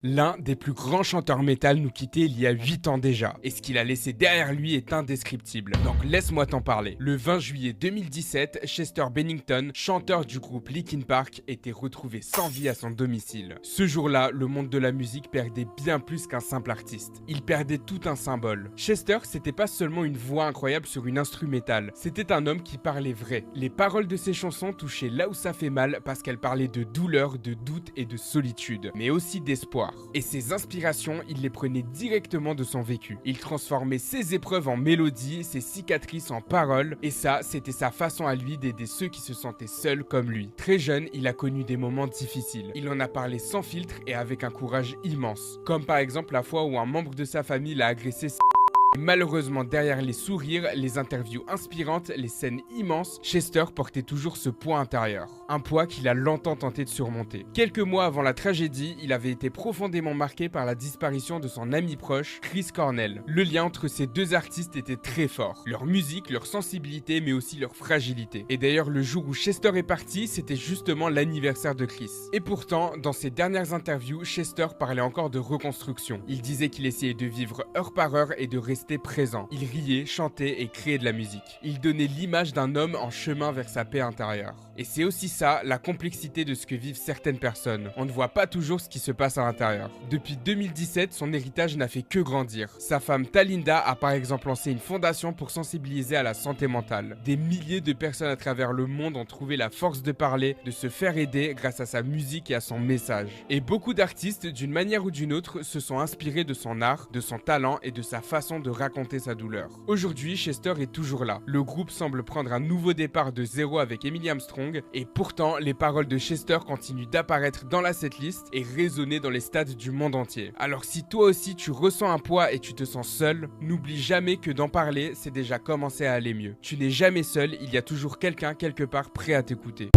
L'un des plus grands chanteurs métal nous quittait il y a 8 ans déjà, et ce qu'il a laissé derrière lui est indescriptible. Donc laisse-moi t'en parler. Le 20 juillet 2017, Chester Bennington, chanteur du groupe Linkin Park, était retrouvé sans vie à son domicile. Ce jour-là, le monde de la musique perdait bien plus qu'un simple artiste. Il perdait tout un symbole. Chester, c'était pas seulement une voix incroyable sur une instru métal, c'était un homme qui parlait vrai. Les paroles de ses chansons touchaient là où ça fait mal parce qu'elles parlaient de douleur, de doute et de solitude, mais aussi d'espoir. Et ses inspirations, il les prenait directement de son vécu. Il transformait ses épreuves en mélodies, ses cicatrices en paroles, et ça, c'était sa façon à lui d'aider ceux qui se sentaient seuls comme lui. Très jeune, il a connu des moments difficiles. Il en a parlé sans filtre et avec un courage immense. Comme par exemple la fois où un membre de sa famille l'a agressé. Malheureusement, derrière les sourires, les interviews inspirantes, les scènes immenses, Chester portait toujours ce poids intérieur. Un poids qu'il a longtemps tenté de surmonter. Quelques mois avant la tragédie, il avait été profondément marqué par la disparition de son ami proche, Chris Cornell. Le lien entre ces deux artistes était très fort. Leur musique, leur sensibilité, mais aussi leur fragilité. Et d'ailleurs, le jour où Chester est parti, c'était justement l'anniversaire de Chris. Et pourtant, dans ses dernières interviews, Chester parlait encore de reconstruction. Il disait qu'il essayait de vivre heure par heure et de rester présent. Il riait, chantait et créait de la musique. Il donnait l'image d'un homme en chemin vers sa paix intérieure. Et c'est aussi ça, la complexité de ce que vivent certaines personnes. On ne voit pas toujours ce qui se passe à l'intérieur. Depuis 2017, son héritage n'a fait que grandir. Sa femme Talinda a par exemple lancé une fondation pour sensibiliser à la santé mentale. Des milliers de personnes à travers le monde ont trouvé la force de parler, de se faire aider grâce à sa musique et à son message. Et beaucoup d'artistes, d'une manière ou d'une autre, se sont inspirés de son art, de son talent et de sa façon de raconter sa douleur. Aujourd'hui, Chester est toujours là. Le groupe semble prendre un nouveau départ de zéro avec Emily Armstrong, et pourtant, les paroles de Chester continuent d'apparaître dans la setlist et résonner dans les stades du monde entier. Alors si toi aussi tu ressens un poids et tu te sens seul, n'oublie jamais que d'en parler, c'est déjà commencer à aller mieux. Tu n'es jamais seul, il y a toujours quelqu'un quelque part prêt à t'écouter.